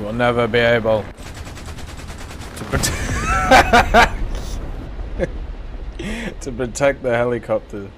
will never be able to to protect the helicopter.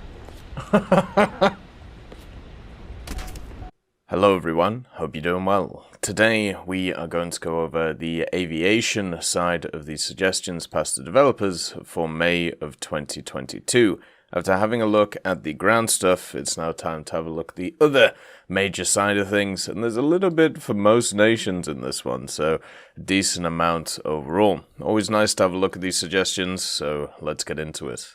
Hello everyone, hope you're doing well. Today we are going to go over the aviation side of the suggestions passed to developers for May of 2022. After having a look at the ground stuff, it's now time to have a look at the other major side of things, and there's a little bit for most nations in this one, so a decent amount overall. Always nice to have a look at these suggestions, so let's get into it.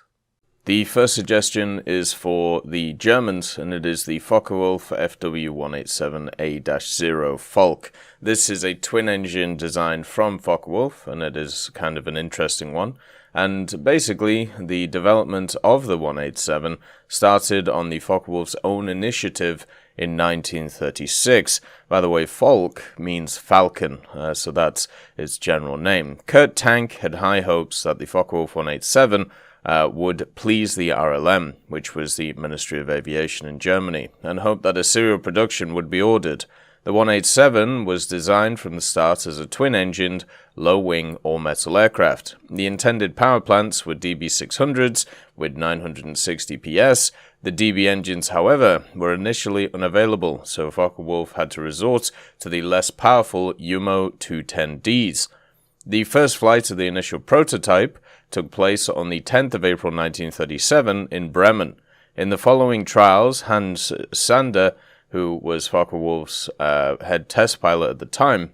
The first suggestion is for the Germans, and it is the Focke-Wulf FW187A-0 Falk. This is a twin-engine design from Focke-Wulf, and it is kind of an interesting one. And basically, the development of the 187 started on the Focke-Wulf's own initiative in 1936. By the way, Falk means falcon, so that's its general name. Kurt Tank had high hopes that the Focke-Wulf 187 would please the RLM, which was the Ministry of Aviation in Germany, and hoped that a serial production would be ordered. The 187 was designed from the start as a twin-engined, low-wing, all-metal aircraft. The intended power plants were DB600s with 960 PS. The DB engines, however, were initially unavailable, so Focke-Wulf had to resort to the less powerful UMO 210Ds. The first flight of the initial prototype took place on the 10th of April 1937 in Bremen. In the following trials, Hans Sander, who was Focke-Wulf's head test pilot at the time,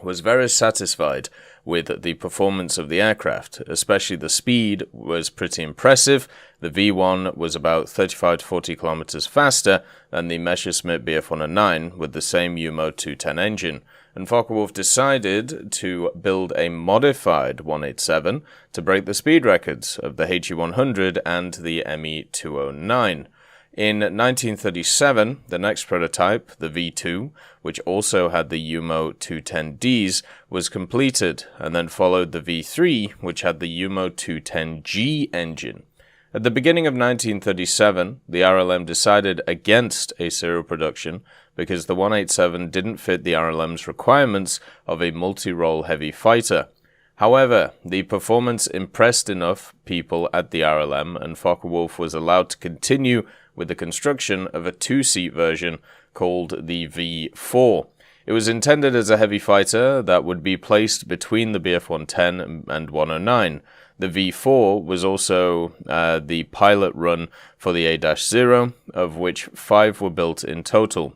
was very satisfied with the performance of the aircraft. Especially the speed was pretty impressive. The V1 was about 35 to 40 kilometers faster than the Messerschmitt Bf109 with the same UMO 210 engine. And Focke-Wulf decided to build a modified 187 to break the speed records of the HE100 and the ME209. In 1937, the next prototype, the V2, which also had the UMO 210Ds, was completed, and then followed the V3, which had the UMO 210G engine. At the beginning of 1937, the RLM decided against a serial production because the 187 didn't fit the RLM's requirements of a multi-role heavy fighter. However, the performance impressed enough people at the RLM, and Focke-Wulf was allowed to continue with the construction of a two-seat version called the V4. It was intended as a heavy fighter that would be placed between the Bf110 and 109. The V4 was also the pilot run for the A-0, of which 5 were built in total.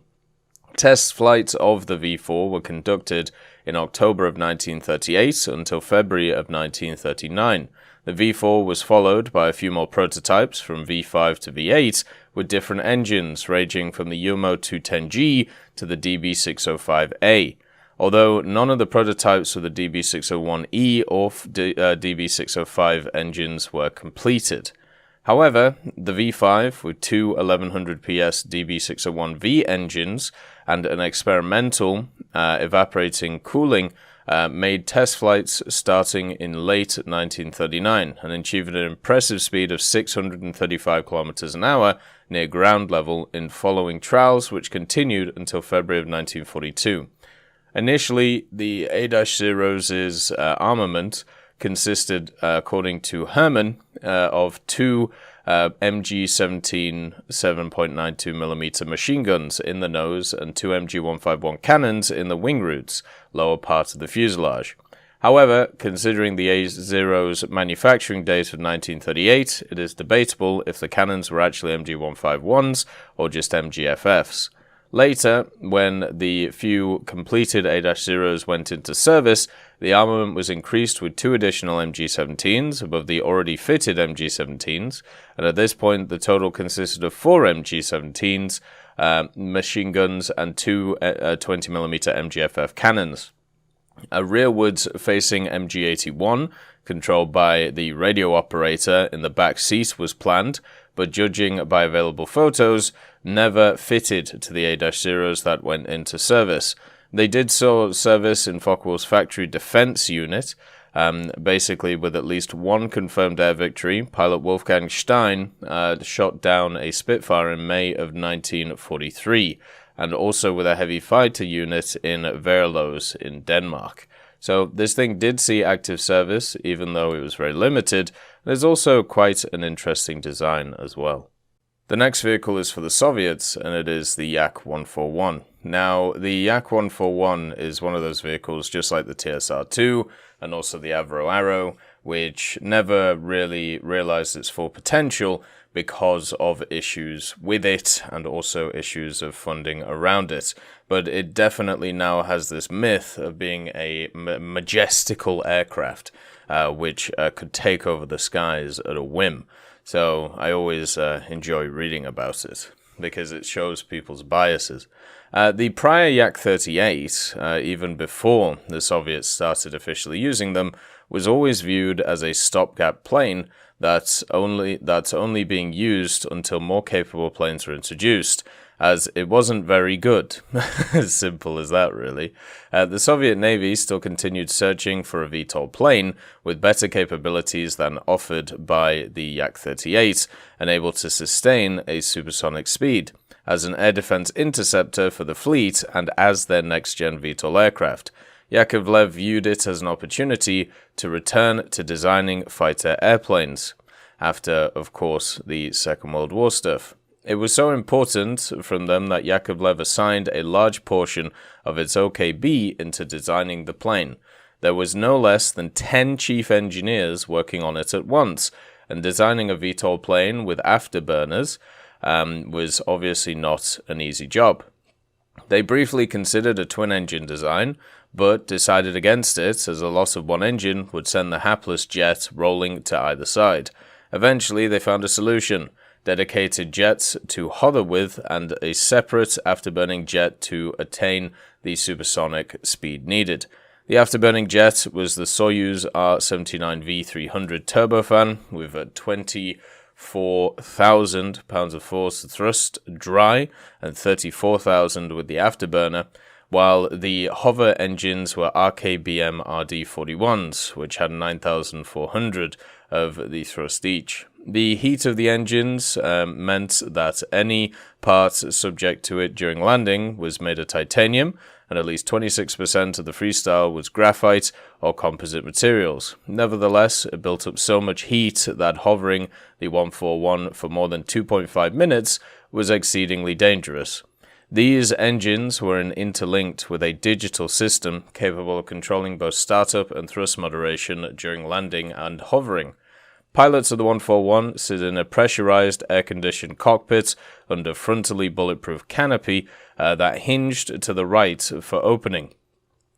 Test flights of the V4 were conducted in October of 1938 until February of 1939. The V4 was followed by a few more prototypes from V5 to V8 with different engines ranging from the UMO 210G to the DB605A. Although none of the prototypes with the DB601E or DB605 engines were completed. However, the V5 with two 1100 PS DB601V engines and an experimental evaporating cooling made test flights starting in late 1939 and achieved an impressive speed of 635 kilometers an hour near ground level in following trials which continued until February of 1942. Initially, the A-0's armament consisted, according to Herman, of two MG-17 7.92mm machine guns in the nose and two MG-151 cannons in the wing roots, lower part of the fuselage. However, considering the A-0's manufacturing date of 1938, it is debatable if the cannons were actually MG-151s or just MGFFs. Later, when the few completed A-0s went into service, the armament was increased with two additional MG-17s above the already fitted MG-17s, and at this point the total consisted of 4 MG-17s, machine guns, and two 20mm MGFF cannons. A rearwards-facing MG-81, controlled by the radio operator in the back seat, was planned, but judging by available photos, never fitted to the A-0s that went into service. They did so service in Focke-Wulf's factory defense unit, basically with at least one confirmed air victory. Pilot Wolfgang Stein shot down a Spitfire in May of 1943, and also with a heavy fighter unit in Verlos in Denmark. So this thing did see active service, even though it was very limited. There's also quite an interesting design as well. The next vehicle is for the Soviets, and it is the Yak-141. Now, the Yak-141 is one of those vehicles, just like the TSR-2 and also the Avro Arrow, which never really realized its full potential because of issues with it and also issues of funding around it. But it definitely now has this myth of being a majestical aircraft, which could take over the skies at a whim. So I always enjoy reading about it because it shows people's biases. The prior Yak-38, even before the Soviets started officially using them, was always viewed as a stopgap plane that's only being used until more capable planes were introduced, as it wasn't very good. As simple as that, really. The Soviet Navy still continued searching for a VTOL plane with better capabilities than offered by the Yak-38 and able to sustain a supersonic speed, as an air defense interceptor for the fleet and as their next-gen VTOL aircraft. Yakovlev viewed it as an opportunity to return to designing fighter airplanes, after, of course, the Second World War stuff. It was so important from them that Yakovlev assigned a large portion of its OKB into designing the plane. There was no less than 10 chief engineers working on it at once, and designing a VTOL plane with afterburners was obviously not an easy job. They briefly considered a twin-engine design, but decided against it as a loss of one engine would send the hapless jet rolling to either side. Eventually, they found a solution: dedicated jets to hover with and a separate afterburning jet to attain the supersonic speed needed. The afterburning jet was the Soyuz R-79V300 turbofan with a 24,000 pounds of force thrust dry and 34,000 with the afterburner, while the hover engines were RKBM RD-41s, which had 9,400 of the thrust each. The heat of the engines meant that any part subject to it during landing was made of titanium, and at least 26% of the freestyle was graphite or composite materials. Nevertheless, it built up so much heat that hovering the 141 for more than 2.5 minutes was exceedingly dangerous. These engines were interlinked with a digital system capable of controlling both startup and thrust moderation during landing and hovering. Pilots of the 141 sit in a pressurized, air-conditioned cockpit under frontally bulletproof canopy that hinged to the right for opening.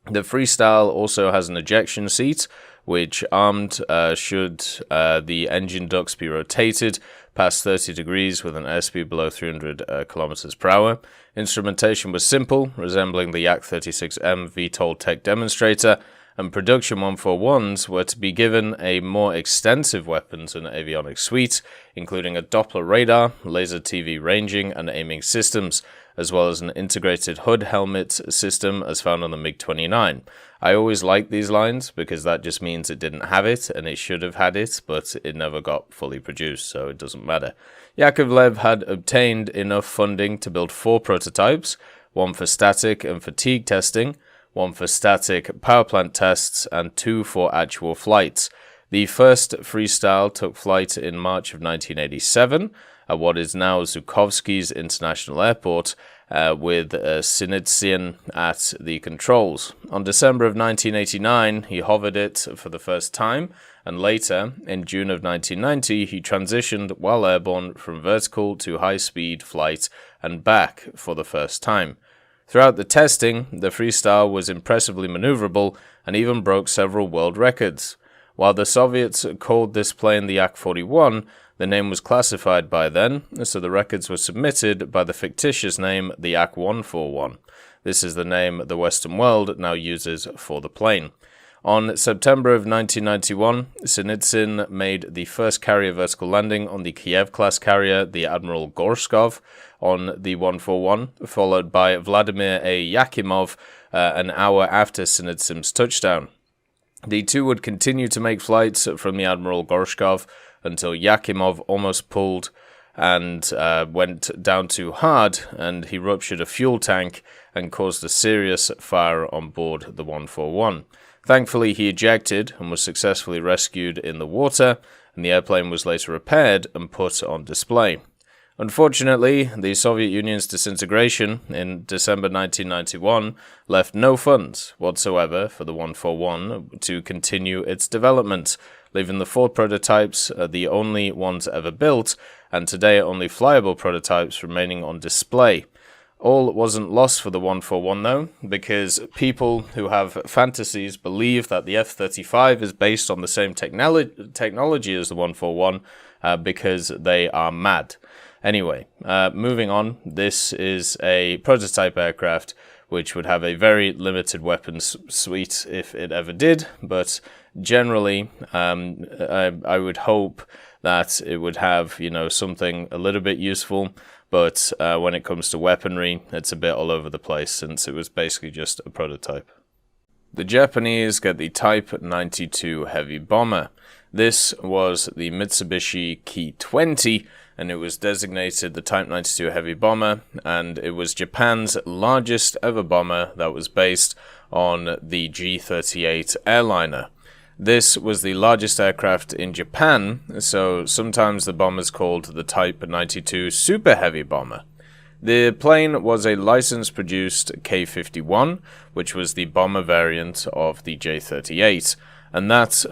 The freestyle also has an ejection seat, which armed should the engine ducts be rotated past 30 degrees with an airspeed below 300 kilometers per hour. Instrumentation was simple, resembling the Yak-36M VTOL tech demonstrator, and production 141s were to be given a more extensive weapons and avionics suite, including a Doppler radar, laser TV ranging and aiming systems, as well as an integrated hood helmet system as found on the MiG-29. I always like these lines because that just means it didn't have it and it should have had it, but it never got fully produced, so it doesn't matter. Yakovlev had obtained enough funding to build 4 prototypes, one for static and fatigue testing, one for static power plant tests, and 2 for actual flights. The first freestyle took flight in March of 1987 at what is now Zhukovsky's International Airport, with Sinitsyn at the controls. On December of 1989, he hovered it for the first time, and later, in June of 1990, he transitioned while airborne from vertical to high-speed flight and back for the first time. Throughout the testing, the freestyle was impressively maneuverable and even broke several world records. While the Soviets called this plane the Yak-41, the name was classified by then, so the records were submitted by the fictitious name the Yak-141. This is the name the Western world now uses for the plane. On September of 1991, Sinitsyn made the first carrier vertical landing on the Kiev-class carrier, the Admiral Gorshkov, on the 141, followed by Vladimir A. Yakimov an hour after Sinitsyn's touchdown. The two would continue to make flights from the Admiral Gorshkov until Yakimov almost pulled and went down too hard, and he ruptured a fuel tank and caused a serious fire on board the 141. Thankfully, he ejected and was successfully rescued in the water, and the airplane was later repaired and put on display. Unfortunately, the Soviet Union's disintegration in December 1991 left no funds whatsoever for the 141 to continue its development, leaving the 4 prototypes the only ones ever built, and today only flyable prototypes remaining on display. All wasn't lost for the 141 though, because people who have fantasies believe that the F-35 is based on the same technology as the 141 because they are mad. Anyway, moving on, this is a prototype aircraft which would have a very limited weapons suite if it ever did, but generally I would hope that it would have, something a little bit useful, but when it comes to weaponry, it's a bit all over the place since it was basically just a prototype. The Japanese get the Type 92 heavy bomber. This was the Mitsubishi Ki-20, and it was designated the Type 92 heavy bomber, and it was Japan's largest ever bomber that was based on the G-38 airliner. This was the largest aircraft in Japan, so sometimes the bomber is called the Type 92 Super Heavy Bomber. The plane was a license-produced K-51, which was the bomber variant of the J-38, and that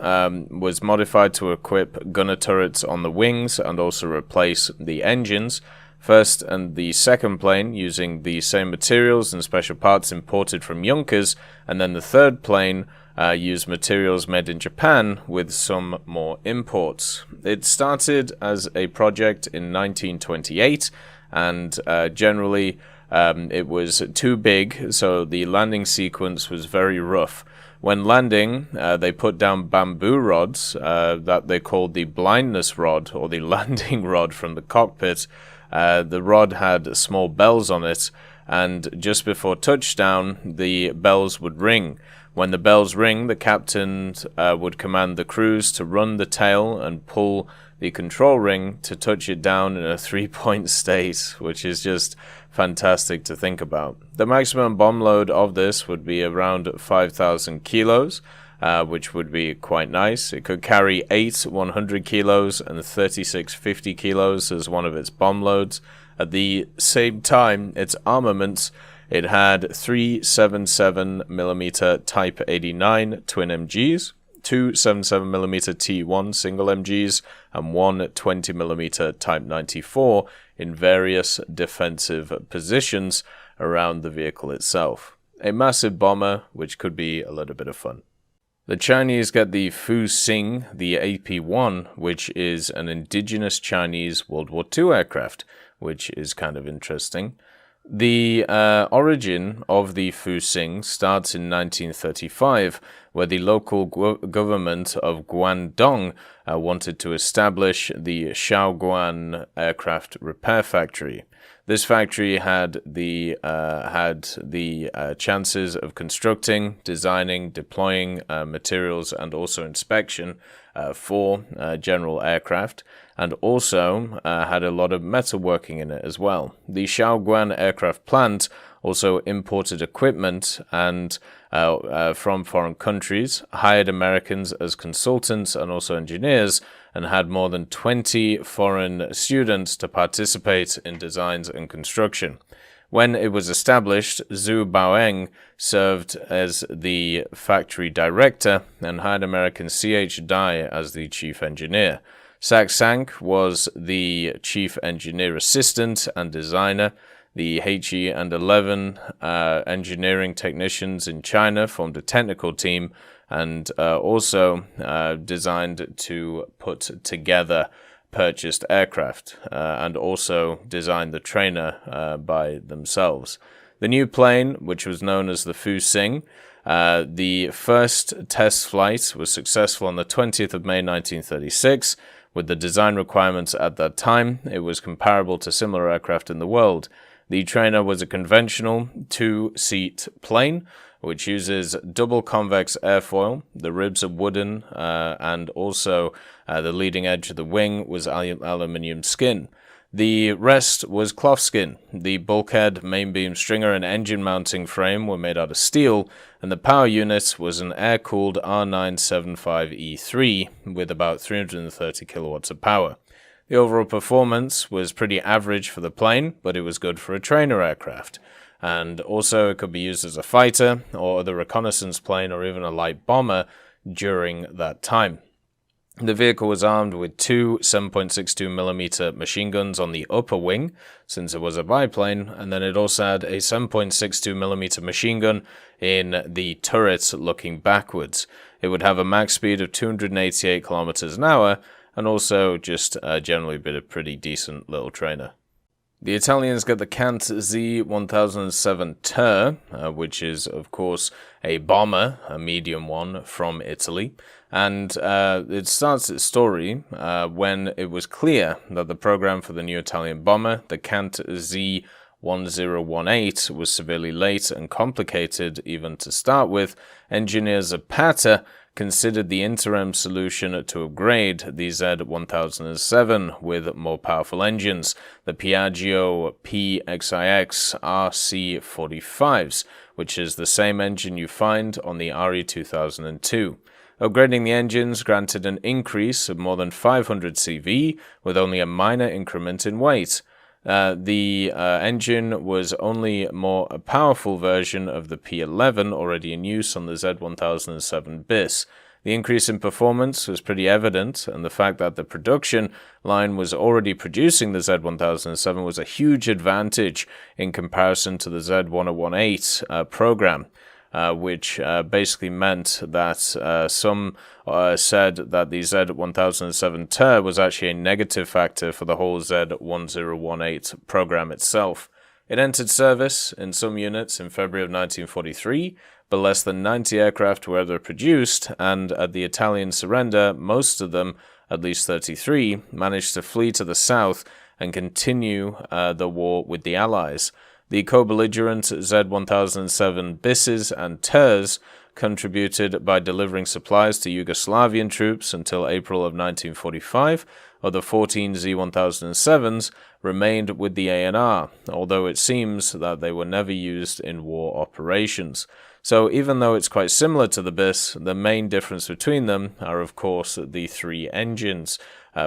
was modified to equip gunner turrets on the wings and also replace the engines. First and the second plane using the same materials and special parts imported from Junkers, and then the third plane used materials made in Japan with some more imports. It started as a project in 1928, and generally it was too big, so the landing sequence was very rough. When landing, they put down bamboo rods that they called the blindness rod, or the landing rod from the cockpit. The rod had small bells on it, and just before touchdown, the bells would ring. When the bells ring, the captain would command the crews to run the tail and pull the control ring to touch it down in a 3-point state, which is just fantastic to think about. The maximum bomb load of this would be around 5,000 kilos, which would be quite nice. It could carry 8 100 kilos and 36 50 kilos as one of its bomb loads. At the same time, its armaments, it had 3 77mm Type 89 twin MGs, 2 77mm T1 single MGs, and 1 20mm Type 94 in various defensive positions around the vehicle itself. A massive bomber, which could be a little bit of fun. The Chinese get the Fu-Sing, the AP-1, which is an indigenous Chinese World War II aircraft, which is kind of interesting. The origin of the Fu-Sing starts in 1935, where the local government of Guangdong wanted to establish the Shaoguan Aircraft Repair Factory. This factory had the chances of constructing, designing, deploying materials, and also inspection for general aircraft, and also had a lot of metalworking in it as well. The Shaoguan aircraft plant also imported equipment and from foreign countries, hired Americans as consultants and also engineers, and had more than 20 foreign students to participate in designs and construction. When it was established, Zhu Baoeng served as the factory director and hired American C.H. Dai as the chief engineer. Sak-Sank was the chief engineer assistant and designer. The HE and 11 engineering technicians in China formed a technical team and also designed to put together purchased aircraft and also designed the trainer by themselves. The new plane, which was known as the Fu-Sing, the first test flight was successful on the 20th of May 1936. With the design requirements at that time, it was comparable to similar aircraft in the world. The trainer was a conventional 2-seat plane, which uses double convex airfoil. The ribs are wooden, and also the leading edge of the wing was aluminium skin. The rest was cloth skin. The bulkhead, main beam stringer, and engine mounting frame were made out of steel, and the power unit was an air-cooled R975E3 with about 330 kilowatts of power. The overall performance was pretty average for the plane, but it was good for a trainer aircraft. And also it could be used as a fighter or other reconnaissance plane or even a light bomber during that time. The vehicle was armed with two 7.62mm machine guns on the upper wing, since it was a biplane, and then it also had a 7.62mm machine gun in the turret looking backwards. It would have a max speed of 288 kilometers an hour, and also just generally been a pretty decent little trainer. The Italians get the CANT Z1007 Ter, which is, of course, a bomber, a medium one, from Italy. And it starts its story when it was clear that the program for the new Italian bomber, the CANT Z1018, was severely late and complicated even to start with. Engineer Zapata considered the interim solution to upgrade the Z1007 with more powerful engines, the Piaggio PXIX RC45s, which is the same engine you find on the RE2002. Upgrading the engines granted an increase of more than 500 CV with only a minor increment in weight. The engine was only a more powerful version of the P11 already in use on the Z1007 bis. The increase in performance was pretty evident, and the fact that the production line was already producing the Z1007 was a huge advantage in comparison to the Z1018 program. Which basically meant that some said that the Z1007 Ter was actually a negative factor for the whole Z1018 program itself. It entered service in some units in February of 1943, but less than 90 aircraft were ever produced, and at the Italian surrender, most of them, at least 33, managed to flee to the south and continue the war with the Allies. The co-belligerent Z1007 bises and Ters contributed by delivering supplies to Yugoslavian troops until April of 1945, or the 14 Z1007s remained with the ANR, although it seems that they were never used in war operations. So even though it's quite similar to the bis, the main difference between them are of course the three engines,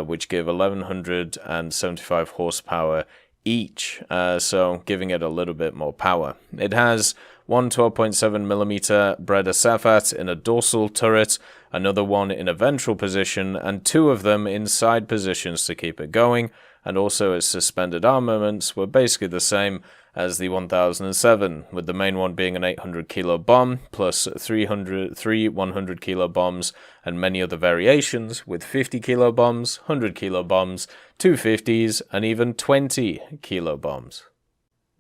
which give 1175 horsepower each, so giving it a little bit more power. It has one 12.7mm Breda Safat in a dorsal turret, another one in a ventral position, and two of them in side positions to keep it going, and also its suspended armaments were basically the same as the 1007, with the main one being an 800 kilo bomb, plus three 100 kilo bombs, and many other variations with 50 kilo bombs, 100 kilo bombs, 250s, and even 20 kilo bombs.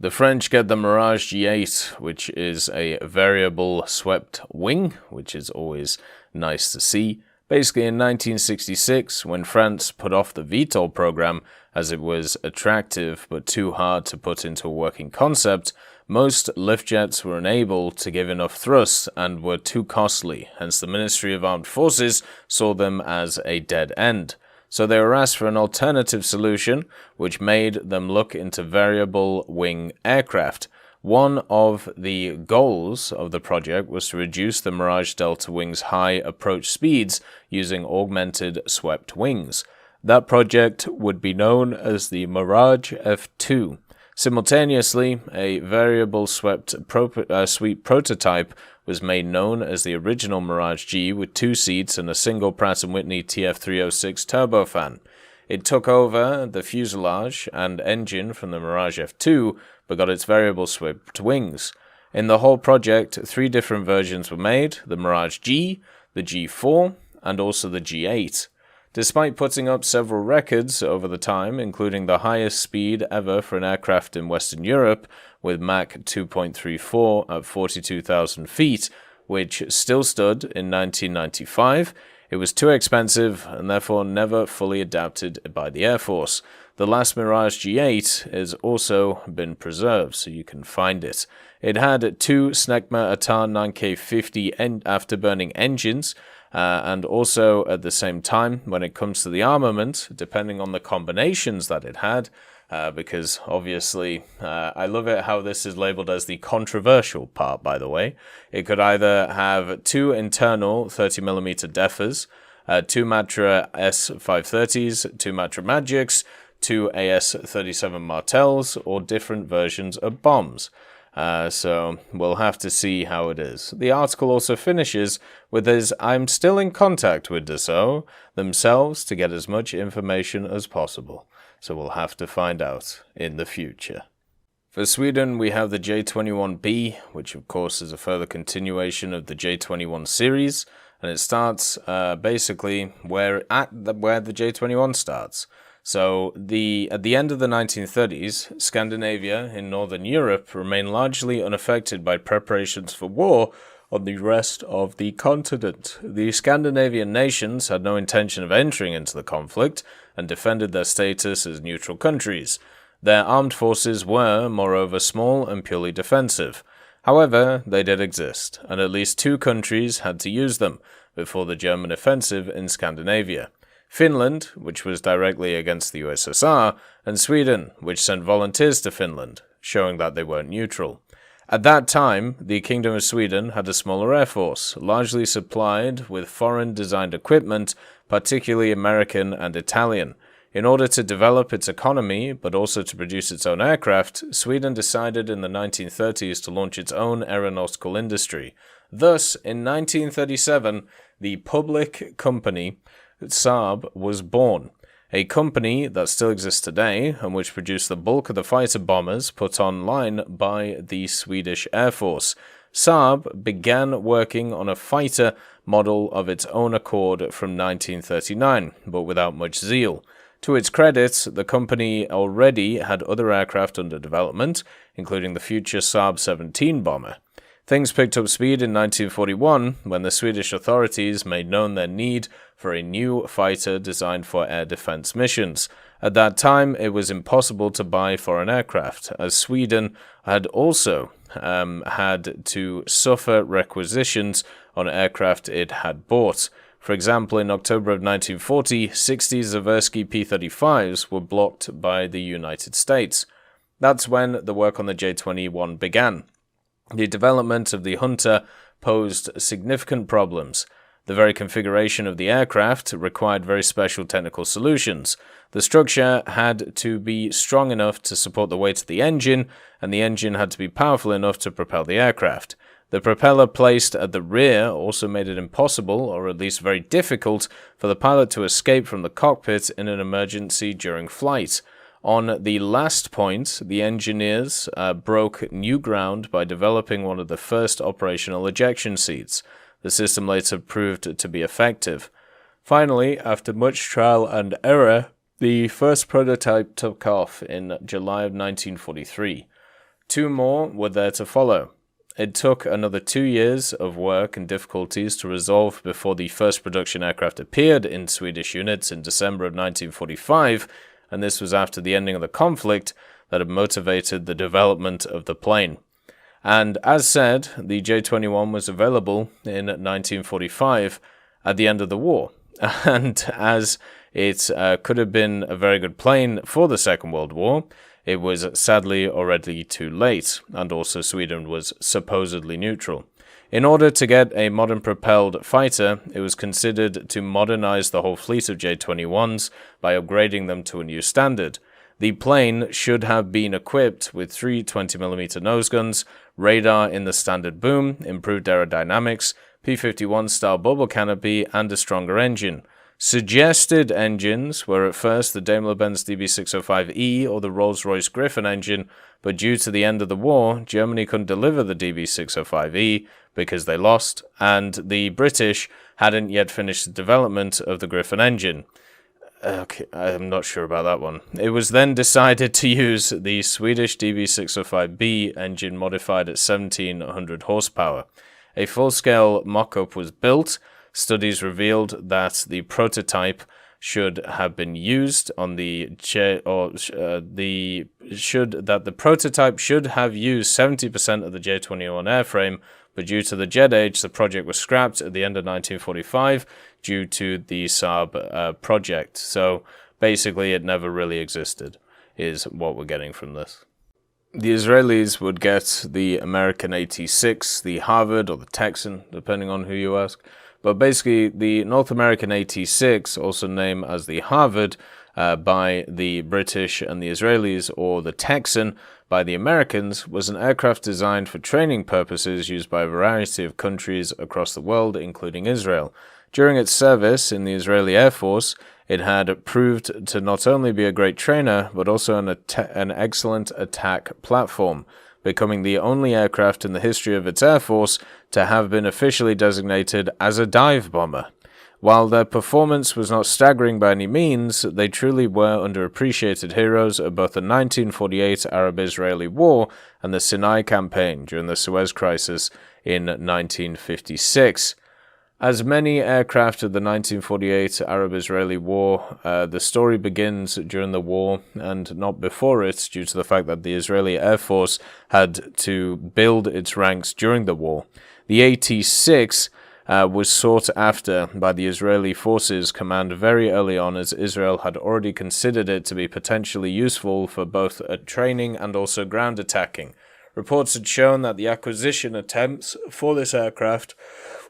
The French get the Mirage G-8, which is a variable swept wing, which is always nice to see. Basically, in 1966, when France put off the VTOL program as it was attractive but too hard to put into a working concept, most lift jets were unable to give enough thrust and were too costly, hence the Ministry of Armed Forces saw them as a dead end. So they were asked for an alternative solution, which made them look into variable wing aircraft. One of the goals of the project was to reduce the Mirage Delta wing's high approach speeds using augmented swept wings. That project would be known as the Mirage F2. Simultaneously, a variable swept sweep prototype was made known as the original Mirage G with two seats and a single Pratt & Whitney TF306 turbofan. It took over the fuselage and engine from the Mirage F2, but got its variable swept wings. In the whole project, three different versions were made: the Mirage G, the G4, and also the G8. Despite putting up several records over the time, including the highest speed ever for an aircraft in Western Europe, with Mach 2.34 at 42,000 feet, which still stood in 1995, it was too expensive and therefore never fully adapted by the Air Force. The last Mirage G8 has also been preserved, so you can find it. It had two Snecma Atar 9K50 afterburning engines, And also at the same time, when it comes to the armament, depending on the combinations that it had, because obviously I love it how this is labeled as the controversial part, by the way. It could either have 2 internal 30mm Defas, 2 Matra S530s, 2 Matra Magics, 2 AS-37 Martels, or different versions of bombs. So we'll have to see how it is. The article also finishes with his "I'm still in contact with Dassault themselves to get as much information as possible." So we'll have to find out in the future. For Sweden, we have the J21B, which of course is a further continuation of the J21 series, and it starts basically where the J21 starts. So at the end of the 1930s, Scandinavia in Northern Europe remained largely unaffected by preparations for war on the rest of the continent. The Scandinavian nations had no intention of entering into the conflict and defended their status as neutral countries. Their armed forces were, moreover, small and purely defensive. However, they did exist, and at least 2 countries had to use them before the German offensive in Scandinavia. Finland, which was directly against the USSR, and Sweden, which sent volunteers to Finland, showing that they weren't neutral. At that time, the Kingdom of Sweden had a smaller air force, largely supplied with foreign-designed equipment, particularly American and Italian. In order to develop its economy, but also to produce its own aircraft, Sweden decided in the 1930s to launch its own aeronautical industry. Thus, in 1937, the public company Saab was born, a company that still exists today and which produced the bulk of the fighter bombers put online by the Swedish Air Force. Saab began working on a fighter model of its own accord from 1939, but without much zeal. To its credit, the company already had other aircraft under development, including the future Saab 17 bomber. Things picked up speed in 1941 when the Swedish authorities made known their need for a new fighter designed for air defense missions. At that time, it was impossible to buy foreign aircraft, as Sweden had also had to suffer requisitions on aircraft it had bought. For example, in October of 1940, 60 Zversky P-35s were blocked by the United States. That's when the work on the J-21 began. The development of the Hunter posed significant problems. The very configuration of the aircraft required very special technical solutions. The structure had to be strong enough to support the weight of the engine, and the engine had to be powerful enough to propel the aircraft. The propeller placed at the rear also made it impossible, or at least very difficult, for the pilot to escape from the cockpit in an emergency during flight. On the last point, the engineers broke new ground by developing one of the first operational ejection seats. The system later proved to be effective. Finally, after much trial and error, the first prototype took off in July of 1943. 2 more were there to follow. It took another 2 years of work and difficulties to resolve before the first production aircraft appeared in Swedish units in December of 1945, and this was after the ending of the conflict that had motivated the development of the plane. And as said, the J-21 was available in 1945 at the end of the war. And as it could have been a very good plane for the Second World War, it was sadly already too late, and also Sweden was supposedly neutral. In order to get a modern propelled fighter, it was considered to modernize the whole fleet of J-21s by upgrading them to a new standard. The plane should have been equipped with 3 20mm nose guns, radar in the standard boom, improved aerodynamics, P-51 style bubble canopy, and a stronger engine. Suggested engines were at first the Daimler-Benz DB605E or the Rolls-Royce Griffon engine, but due to the end of the war, Germany couldn't deliver the DB605E because they lost, and the British hadn't yet finished the development of the Griffon engine. Okay, I'm not sure about that one. It was then decided to use the Swedish DB605B engine modified at 1700 horsepower. A full-scale mock-up was built. Studies revealed that the prototype should have been used on the that the prototype should have used 70% of the J-21 airframe, but due to the jet age, the project was scrapped at the end of 1945 due to the Saab project. So basically, it never really existed, is what we're getting from this. The Israelis would get the American AT-6, the Harvard, or the Texan, depending on who you ask. But basically, the North American AT-6, also named as the Harvard by the British and the Israelis, or the Texan by the Americans, was an aircraft designed for training purposes used by a variety of countries across the world, including Israel. During its service in the Israeli Air Force, it had proved to not only be a great trainer, but also an excellent attack platform, becoming the only aircraft in the history of its Air Force to have been officially designated as a dive bomber. While their performance was not staggering by any means, they truly were underappreciated heroes of both the 1948 Arab-Israeli War and the Sinai Campaign during the Suez Crisis in 1956. As many aircraft of the 1948 Arab-Israeli War, the story begins during the war and not before it, due to the fact that the Israeli Air Force had to build its ranks during the war. The AT-6 was sought after by the Israeli Forces Command very early on, as Israel had already considered it to be potentially useful for both training and also ground attacking. Reports had shown that the acquisition attempts for this aircraft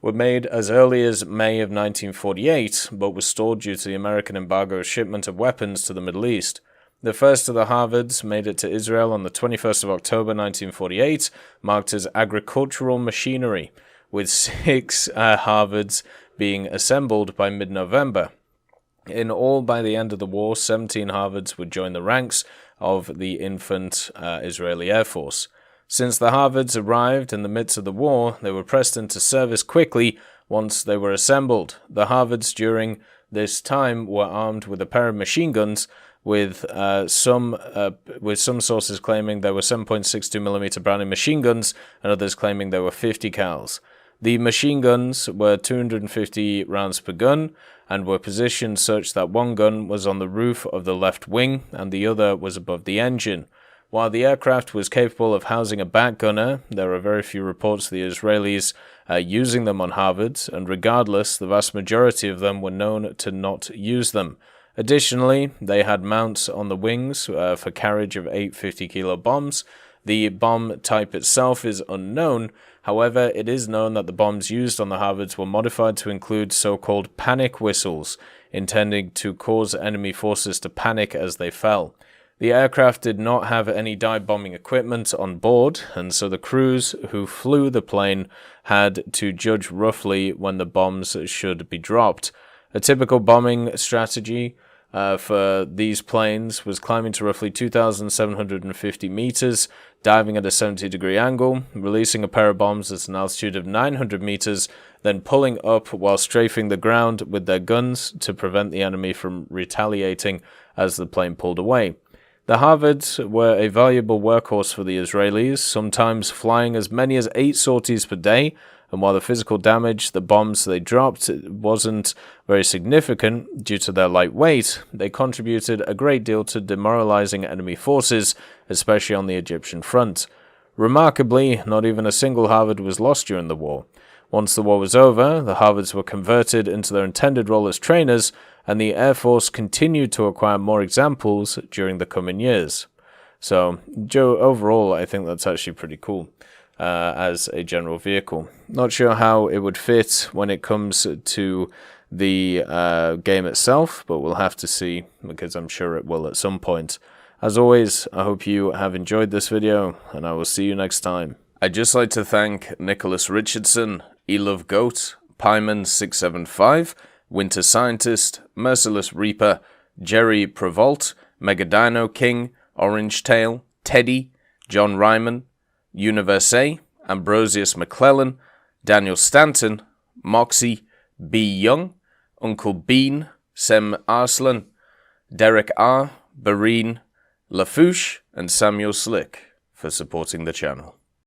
were made as early as May of 1948, but was stalled due to the American embargo shipment of weapons to the Middle East. The first of the Harvards made it to Israel on the 21st of October 1948, marked as agricultural machinery, with 6 Harvards being assembled by mid-November. In all, by the end of the war, 17 Harvards would join the ranks of the infant Israeli Air Force. Since the Harvards arrived in the midst of the war, they were pressed into service quickly once they were assembled. The Harvards during this time were armed with a pair of machine guns, with some sources claiming they were 7.62mm Browning machine guns and others claiming they were 50 cals. The machine guns were 250 rounds per gun and were positioned such that one gun was on the roof of the left wing and the other was above the engine. While the aircraft was capable of housing a back gunner, there are very few reports of the Israelis using them on Harvards, and regardless, the vast majority of them were known to not use them. Additionally, they had mounts on the wings for carriage of 8 50-kilo bombs. The bomb type itself is unknown. However, it is known that the bombs used on the Harvards were modified to include so-called panic whistles, intending to cause enemy forces to panic as they fell. The aircraft did not have any dive bombing equipment on board, and so the crews who flew the plane had to judge roughly when the bombs should be dropped. A typical bombing strategy for these planes was climbing to roughly 2,750 meters, diving at a 70-degree angle, releasing a pair of bombs at an altitude of 900 meters, then pulling up while strafing the ground with their guns to prevent the enemy from retaliating as the plane pulled away. The Harvards were a valuable workhorse for the Israelis, sometimes flying as many as 8 sorties per day, and while the physical damage the bombs they dropped wasn't very significant due to their light weight, they contributed a great deal to demoralizing enemy forces, especially on the Egyptian front. Remarkably, not even a single Harvard was lost during the war. Once the war was over, the Harvards were converted into their intended role as trainers, and the Air Force continued to acquire more examples during the coming years. So, overall, I think that's actually pretty cool as a general vehicle. Not sure how it would fit when it comes to the game itself, but we'll have to see, because I'm sure it will at some point. As always, I hope you have enjoyed this video, and I will see you next time. I'd just like to thank Nicholas Richardson, Elove Goat, Pyman675, Winter Scientist, Merciless Reaper, Jerry Prevolt, Megadino King, Orange Tail, Teddy, John Ryman, Universe, Ambrosius McClellan, Daniel Stanton, Moxie, B. Young, Uncle Bean, Sem Arslan, Derek R., Bareen, Lafouche, and Samuel Slick for supporting the channel.